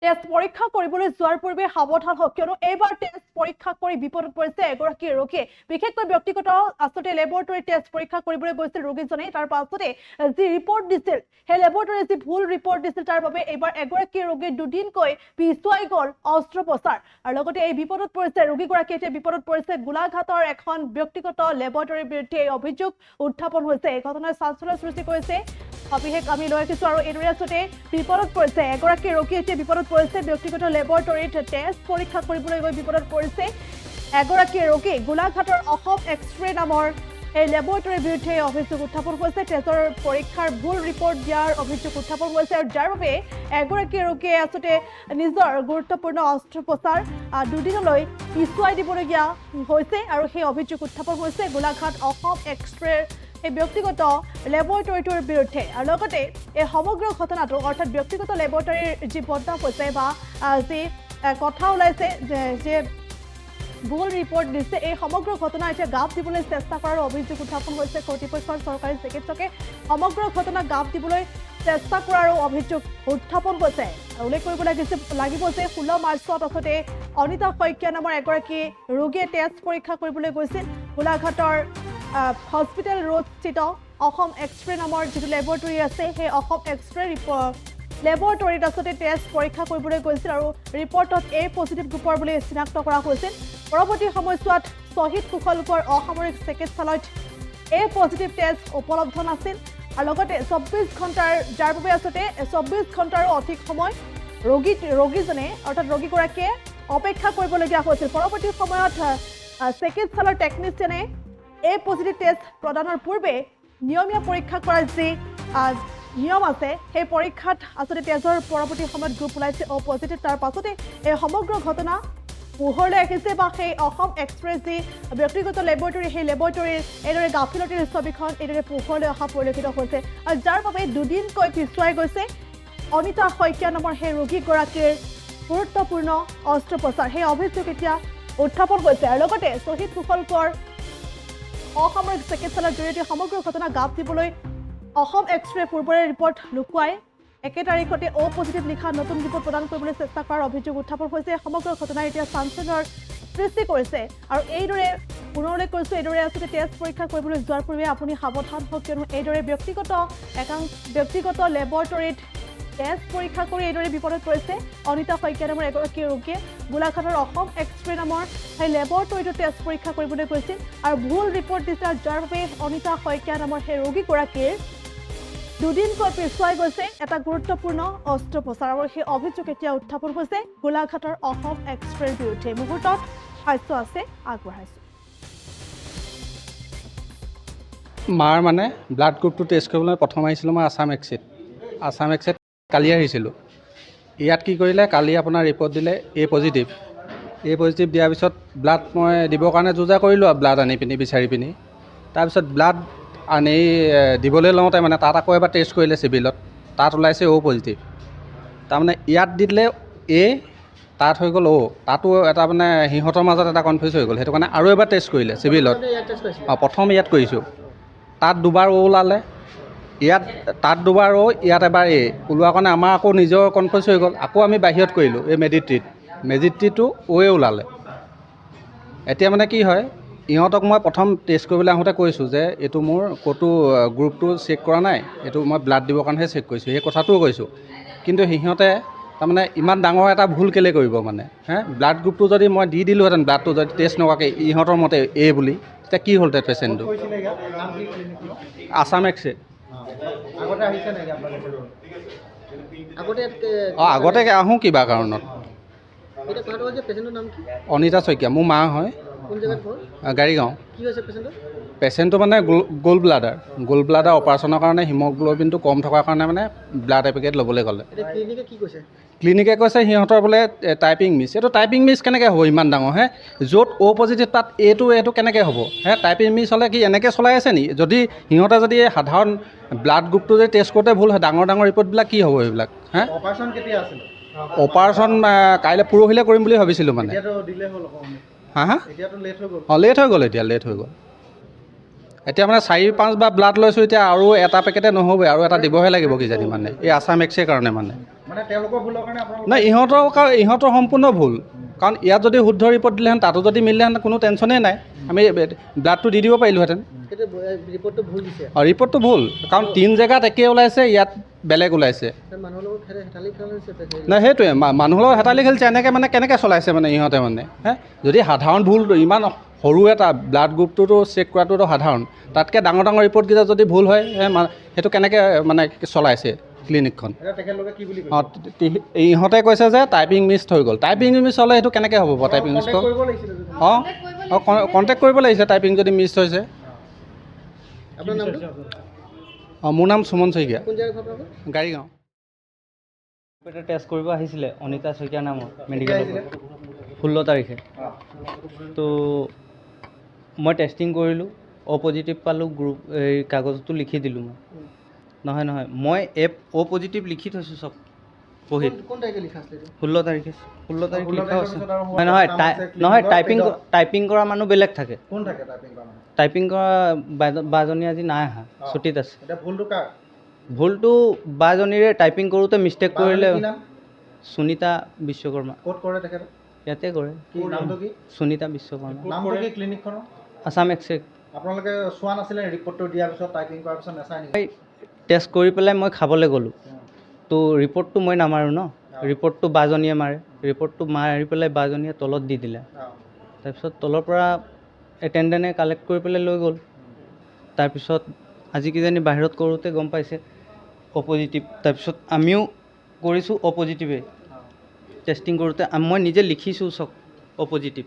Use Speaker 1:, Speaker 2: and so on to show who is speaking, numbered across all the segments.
Speaker 1: Test পৰীক্ষা কৰিবলৈ যোৱাৰ পূৰ্বে সাৱধান হওক, কিয়নো এইবাৰ টেষ্ট পৰীক্ষা কৰি বিপদত পৰিছে এগৰাকী ৰোগী। বিশেষকৈ ব্যক্তিগত আচলতে লেবৰেটৰী টেষ্ট পৰীক্ষা কৰিবলৈ গৈছিল ৰোগীজনে। তাৰ পাছতে যি ৰিপৰ্ট দিছিল, সেই লেবৰেটৰী যি ভুল ৰিপৰ্ট দিছিল, তাৰ বাবে এইবাৰ এগৰাকী ৰোগী দুদিনকৈ পিছুৱাই গ'ল অস্ত্ৰোপচাৰ। আৰু লগতে এই বিপদত পৰিছে ৰোগীগৰাকী। এতিয়া বিপদত পৰিছে গোলাঘাটৰ এখন ব্যক্তিগত লেবৰেটৰীৰ বিৰুদ্ধে এই অভিযোগ উত্থাপন হৈছে। এই ঘটনাই চাঞ্চল্যৰ সৃষ্টি কৰিছে। সবিশেষ আমি লৈ আহিছোঁ আৰু এইদৰে আচলতে বিপদত পৰিছে এগৰাকী ৰোগী। এতিয়া বিপদত পৰিছে ব্যক্তিগত লেবৰেটৰীত টেষ্ট পৰীক্ষা কৰিবলৈ গৈ বিপদত পৰিছে এগৰাকী ৰোগী। গোলাঘাটৰ অসম এক্সৰে নামৰ এই লেবৰেটৰীৰ বিৰুদ্ধে অভিযোগ উত্থাপন হৈছে। তেজৰ পৰীক্ষাৰ ভুল ৰিপৰ্ট দিয়াৰ অভিযোগ উত্থাপন হৈছে আৰু যাৰ বাবে এগৰাকী ৰোগীয়ে আচলতে নিজৰ গুৰুত্বপূৰ্ণ অস্ত্ৰোপচাৰ দুদিনলৈ পিছুৱাই দিবলগীয়া হৈছে আৰু সেই অভিযোগ উত্থাপন হৈছে গোলাঘাট অসম এক্সৰেৰ এই ব্যক্তিগত লেবৰেটৰীটোৰ বিৰুদ্ধে। আৰু লগতে এই সমগ্ৰ ঘটনাটো অৰ্থাৎ ব্যক্তিগত লেবৰেটৰীৰ যি বদনাম হৈছে বা যি কথা ওলাইছে যে ভুল ৰিপৰ্ট দিছে, এই সমগ্ৰ ঘটনা এতিয়া গাপ দিবলৈ চেষ্টা কৰাৰ অভিযোগ উত্থাপন হৈছে কৰ্তৃপক্ষৰ। চৰকাৰী চিকিৎসকে সমগ্ৰ ঘটনা গাপ দিবলৈ চেষ্টা কৰাৰো অভিযোগ উত্থাপন হৈছে। উল্লেখ কৰিব লাগিব যে 16 মাৰ্চত আচলতে অনিতা শইকীয়া নামৰ এগৰাকী ৰোগীয়ে টেষ্ট পৰীক্ষা কৰিবলৈ গৈছিল গোলাঘাটৰ হস্পিটেল ৰোড স্থিত অসম এক্সৰে নামৰ যিটো লেবৰেটৰী আছে, সেই অসম এক্সৰে লেবৰেটৰীত আচলতে টেষ্ট পৰীক্ষা কৰিবলৈ গৈছিল আৰু ৰিপৰ্টত এ পজিটিভ গ্ৰুপৰ বুলি চিনাক্ত কৰা হৈছিল। পৰৱৰ্তী সময়ছোৱাত শ্বহীদ কুশলোকৰ অসামৰিক চিকিৎসালয়ত এ পজিটিভ টেষ্ট উপলব্ধ নাছিল আৰু লগতে 24 ঘণ্টাৰ যাৰ বাবে আচলতে 24 ঘণ্টাৰো অধিক সময় ৰোগীজনে অৰ্থাৎ ৰোগীগৰাকীয়ে অপেক্ষা কৰিবলগীয়া হৈছিল। পৰৱৰ্তী সময়ত চিকিৎসালয়ৰ টেকনিচিয়ানে এ পজিটিভ টেষ্ট প্ৰদানৰ পূৰ্বে নিয়মীয়া পৰীক্ষা কৰাৰ যি নিয়ম আছে, সেই পৰীক্ষাত আচলতে তেজৰ পৰৱৰ্তী সময়ত গ্ৰুপ ওলাইছে অ' পজিটিভ। তাৰ পাছতে এই সমগ্ৰ ঘটনা পোহৰলৈ আহিছে বা সেই অসম এক্সৰে যি ব্যক্তিগত লেবৰেটৰী, সেই লেবৰেটৰীৰ এইদৰে গাফিলতিৰ ছবিখন এইদৰে পোহৰলৈ অহা পৰিলক্ষিত হৈছে আৰু যাৰ বাবে দুদিনকৈ পিছুৱাই গৈছে অনিতা শইকীয়া নামৰ সেই ৰোগীগৰাকীৰ গুৰুত্বপূৰ্ণ অস্ত্ৰোপচাৰ। সেই অভিযোগ এতিয়া উত্থাপন হৈছে আৰু লগতে শ্বহীদ কুশলোকৰ অসামৰিক চিকিৎসালয়ৰ জৰিয়তে সমগ্ৰ ঘটনা গাপ দিবলৈ অসম এক্সৰে পূৰ্বৰে ৰিপৰ্ট লুকুৱাই একে তাৰিখতে অ' পজিটিভ লিখা নতুন ৰিপৰ্ট প্ৰদান কৰিবলৈ চেষ্টা কৰাৰ অভিযোগ উত্থাপন হৈছে। সমগ্ৰ ঘটনাই এতিয়া চাঞ্চল্যৰ সৃষ্টি কৰিছে আৰু এইদৰে পুনৰলৈ কৈছোঁ, এইদৰে আচলতে টেষ্ট পৰীক্ষা কৰিবলৈ যোৱাৰ পূৰ্বে আপুনি সাৱধান হওক, কিয়নো এইদৰে ব্যক্তিগত লেবৰেটৰীত টেষ্ট পৰীক্ষা কৰি এইদৰে বিপদত পৰিছে অনিতা শইকীয়া নামৰ এগৰাকী ৰোগীয়ে। গোলাঘাটৰ অসম এক্সৰে নামৰ সেই লেবৰেটৰীটো টেষ্ট পৰীক্ষা কৰিবলৈ গৈছিল আৰু ভুল ৰিপৰ্ট দিছে, যাৰ বাবে অনিতা শইকীয়া নামৰ সেই ৰোগীগৰাকীৰ দুদিনকৈ পিছুৱাই গৈছে এটা গুৰুত্বপূৰ্ণ অস্ত্ৰোপচাৰ আৰু সেই অভিযোগ এতিয়া উত্থাপন হৈছে গোলাঘাটৰ অসম এক্সৰেৰ বিৰুদ্ধে। মুহূৰ্তত স্বাস্থ্য আছে আগবঢ়াইছোঁ।
Speaker 2: মাৰ মানে ব্লাড গ্ৰুপটো টেষ্ট কৰিবলৈ প্ৰথম আহিছিলোঁ মই আছাম এক্সিত কালি আহিছিলোঁ। ইয়াত কি কৰিলে, কালি আপোনাৰ ৰিপৰ্ট দিলে এ পজিটিভ দিয়াৰ পিছত ব্লাড মই দিবৰ কাৰণে যোজা কৰিলোঁ আৰু ব্লাড আনি পিনি বিচাৰি পিনি। তাৰপিছত ব্লাড আনি দিবলৈ লওঁতে মানে তাত আকৌ এবাৰ টেষ্ট কৰিলে চিভিলত, তাত ওলাইছে অ' পজিটিভ। তাৰমানে ইয়াত দিলে এ, তাত হৈ গ'ল অ', তাতো এটা মানে সিহঁতৰ মাজত এটা কনফিউজ হৈ গ'ল। সেইটো কাৰণে আৰু এবাৰ টেষ্ট কৰিলে চিভিলত। প্ৰথম ইয়াত কৰিছোঁ, তাত দুবাৰ অ' ওলালে, তাত দুবাৰ অ', ইয়াত এবাৰ এ ওলোৱাৰ কাৰণে আমাৰ আকৌ নিজৰ কনফিউজ হৈ গ'ল। আকৌ আমি বাহিৰত কৰিলোঁ এই মেজিট্ৰিটো অ'য়ে ওলালে। এতিয়া মানে কি হয়, ইহঁতক মই প্ৰথম টেষ্ট কৰিবলৈ আহোঁতে কৈছোঁ যে এইটো মোৰ ক'তো গ্ৰুপটো চেক কৰা নাই, এইটো মই ব্লাড দিবৰ কাৰণেহে চেক কৰিছোঁ, সেই কথাটোও কৈছোঁ। কিন্তু সিহঁতে তাৰমানে ইমান ডাঙৰ এটা ভুল কেলৈ কৰিব মানে ব্লাড গ্ৰুপটো যদি মই দি দিলোঁহেঁতেন, ব্লাডটো যদি টেষ্ট নকৰাকৈ ইহঁতৰ মতে এ বুলি, তেতিয়া কি হ'লহেঁতেন পেচেণ্টটো। আছাম এক্সৰে আগতে আহোঁ কিবা কাৰণত। অনিতা শইকীয়া মোৰ মা হয়, গাড়ীগাঁও। পেচেণ্টটো মানে গ'ল্ড ব্লাডাৰ অপাৰেশ্যনৰ কাৰণে হিমগ্ল'বিনটো কম থকাৰ কাৰণে মানে ব্লাড এপেকেট ল'বলৈ ক'লে। ক্লিনিকে কৈছে সিহঁতৰ বোলে টাইপিং মিছ। এইটো টাইপিং মিছ কেনেকৈ হ'ব ইমান ডাঙৰ য'ত অ' পজিটিভ তাত এইটো কেনেকৈ হ'ব টাইপিং মিছ হ'লে কি এনেকৈ চলাই আছে নি? যদি সিহঁতে যদি সাধাৰণ ব্লাড গ্ৰুপটো যদি টেষ্ট কৰোঁতে ভুল হয়, ডাঙৰ ৰিপৰ্টবিলাক কি হ'ব এইবিলাক?
Speaker 3: অপাৰেশ্যন কেতিয়া আছিলে?
Speaker 2: অপাৰেশ্যন কাইলৈ পৰহিলৈ কৰিম বুলি ভাবিছিলোঁ মানে। লেট হৈ গ'ল এতিয়া। এতিয়া মানে 4-5 বাৰ ব্লাড লৈছোঁ, এতিয়া আৰু এটা পেকেটে নহ'বই, আৰু এটা দিবহে লাগিব কিজানি মানে এই আছাম এক্সৰে কাৰণে মানে
Speaker 3: তেওঁলোকৰ ভুলৰ কাৰণে
Speaker 2: নাই, ইহঁতৰ সম্পূৰ্ণ ভুল। কাৰণ ইয়াত যদি শুদ্ধ ৰিপৰ্ট দিলেহেঁতেন, তাতো যদি মিলিলেহেঁতেন, কোনো টেনশ্যনেই নাই, আমি ব্লাডটো দি দিব পাৰিলোহেঁতেন।
Speaker 3: ৰিপৰ্টটো ভুল দিছে।
Speaker 2: ৰিপৰ্টটো ভুল, কাৰণ 3 জেগাত একেই ওলাইছে, ইয়াত বেলেগ ওলাইছে।
Speaker 3: মানুহৰ লগত হেতালি খেলিছে।
Speaker 2: নাই সেইটোৱে, মানুহৰ লগত হেতালি খেলিছে, এনেকৈ মানে কেনেকৈ চলাইছে মানে ইহঁতে মানে যদি সাধাৰণ ভুল, ইমান সৰু এটা ব্লাড গ্ৰুপটোতো চেক কৰাটোতো সাধাৰণ, তাতকৈ ডাঙৰ ডাঙৰ ৰিপৰ্টকেইটা যদি ভুল হয়, সেইটো কেনেকৈ মানে চলাইছে ক্লিনিকখন।
Speaker 3: তেখেতলোকে কি বুলি
Speaker 2: অঁ, ইহঁতে কৈছে যে টাইপিং মিছ হৈ গ'ল। টাইপিং মিছ হ'লে সেইটো কেনেকৈ হ'ব বাৰু? টাইপিং মিছ অঁ কণ্টেক্ট কৰিব লাগিছে টাইপিং যদি মিছ হৈছে।
Speaker 3: আপোনাৰ নামটো?
Speaker 2: অঁ, মোৰ নাম সুমন শইকীয়া,
Speaker 3: কোন জেগাত ঘৰ আপোনালোকৰ?
Speaker 2: গাড়ীগাঁও।
Speaker 4: এটা টেষ্ট কৰিব আহিছিলে অনিতা শইকীয়া নামৰ মেডিকেলৰ পৰা 16 তাৰিখে। তো মই টেষ্টিং কৰিলোঁ, অ' পজিটিভ পালোঁ, গ্ৰুপ এই কাগজটো লিখি দিলোঁ মই। নহয় মই অ' পজিটিভ লিখি থৈছোঁ চব বহীত।
Speaker 3: কোন তাৰিখে লিখা আছিলে?
Speaker 4: 16 তাৰিখে লিখা আছে। নহয় টাইপিং কৰা মানুহ বেলেগ থাকে।
Speaker 3: কোন থাকে টাইপিং কৰা মানুহ?
Speaker 4: টাইপিং কৰা বাজনী আজি নাই অহা, ছুটীত আছে।
Speaker 3: এতিয়া ভুলটো কাৰ?
Speaker 4: ভুলটো বাজনীৰে টাইপিং কৰোঁতে মিষ্টেক কৰিলে।
Speaker 3: কি নাম?
Speaker 4: সুনীতা বিশ্বকৰ্মা।
Speaker 3: ক'ত কৰে তেখেতে?
Speaker 4: ইয়াতে কৰে।
Speaker 3: কি নামটো কি?
Speaker 4: সুনীতা বিশ্বকৰ্মা।
Speaker 3: নামটো কি ক্লিনিকখনৰ?
Speaker 4: আছাম এক্সৰে।
Speaker 3: আপোনালোকে চোৱা নাছিলে ৰিপৰ্টটো দিয়াৰ পিছত, টাইপিং কৰাৰ পিছত নাচাই নেকি?
Speaker 4: টেষ্ট কৰি পেলাই মই খাবলৈ গ'লোঁ, তো ৰিপৰ্টটো মই নামাৰোঁ ন, ৰিপৰ্টটো বাজনীয়ে মাৰে। ৰিপৰ্টটো মাৰি পেলাই বাজনীয়ে তলত দি দিলে। তাৰপিছত তলৰ পৰা এটেণ্ডেণ্টে কালেক্ট কৰি পেলাই লৈ গ'ল। তাৰপিছত আজি কিজানি বাহিৰত কৰোঁতে গম পাইছে অ' পজিটিভ। তাৰপিছত আমিও কৰিছোঁ অ' পজিটিভেই টেষ্টিং কৰোঁতে। মই নিজে লিখিছোঁ চব অ' পজিটিভ।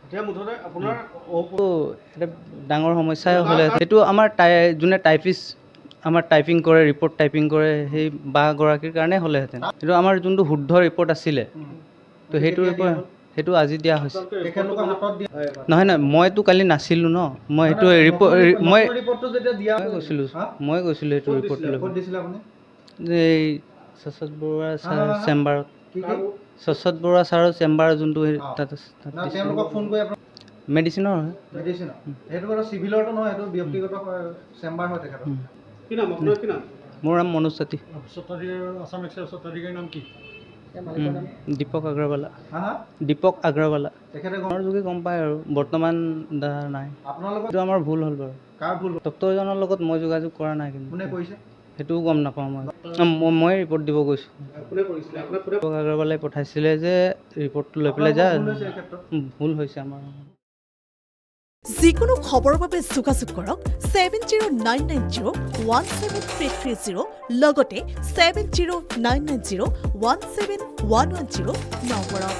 Speaker 3: এতিয়া মুঠতে আপোনাৰ
Speaker 4: তো এটা ডাঙৰ সমস্যাই হ'লে, সেইটো আমাৰ যোনে টাইপিষ্ট আমাৰ টাইপিং কৰে, ৰিপৰ্ট টাইপিং কৰে, সেই বাগৰাকীৰ কাৰণে হ'লেহেঁতেন। কিন্তু আমাৰ যোনটো শুদ্ধ ৰিপৰ্ট আছিলে, তো সেইটো আজি দিয়া হৈছে।
Speaker 3: তেখেতলোকৰ হাতত দিয়া
Speaker 4: নহয় মইতো কালি নাছিলোঁ ন, মই সেইটো
Speaker 3: ৰিপৰ্টটো যেতিয়া দিয়া
Speaker 4: মই গৈছিলোঁ সেইটো ৰিপৰ্ট লৈ।
Speaker 3: ক'ত দিছিলে আপুনি?
Speaker 4: এই শশত বৰুৱা ছাৰ চেম্বাৰত,
Speaker 3: কি
Speaker 4: শশত বৰুৱা ছাৰৰ চেম্বাৰ যোনটো তাত
Speaker 3: তেওঁলোকক ফোন কৰি আপোনাৰ
Speaker 4: মেডিচিনৰ হয়।
Speaker 3: মেডিচিনৰ সেইটো বাৰু চিভিলৰটো নহয়, সেইটো ব্যক্তিগত চেম্বাৰ হয় তেখেতৰ।
Speaker 2: কি নাম আপোনাৰ? কি নাম?
Speaker 4: মোৰ নাম মনোজ চাতি।
Speaker 2: আছাম এক্সৰে স্বত্বাধিকাৰীৰ নাম কি?
Speaker 4: দীপক আগ্ৰৱালা।
Speaker 3: হা
Speaker 4: দীপক আগ্ৰৱালা।
Speaker 3: তেখেতে
Speaker 4: ঘৰৰ যোগে গম পায় আৰু বৰ্তমান নাই।
Speaker 3: আপোনালোকৰ
Speaker 4: সেইটো আমাৰ ভুল হ'ল বাৰু।
Speaker 3: কাৰ ভুল?
Speaker 4: ডক্তৰজনৰ লগত মই যোগাযোগ কৰা নাই, কিন্তু
Speaker 3: কোনে কৰিছে?
Speaker 4: সেইটোও গম নাপাওঁ মই ৰিপৰ্ট দিব গৈছোঁ।
Speaker 3: কোনে কৰিছিলে?
Speaker 4: দীপক আগ্ৰৱালাই পঠাইছিলে যে ৰিপৰ্টটো লৈ পেলাই যা। ভুল হৈছে আমাৰ।
Speaker 5: যিকোনো খবৰৰ বাবে যোগাযোগ কৰক 7099017330 লগতে 7099017110 নম্বৰত।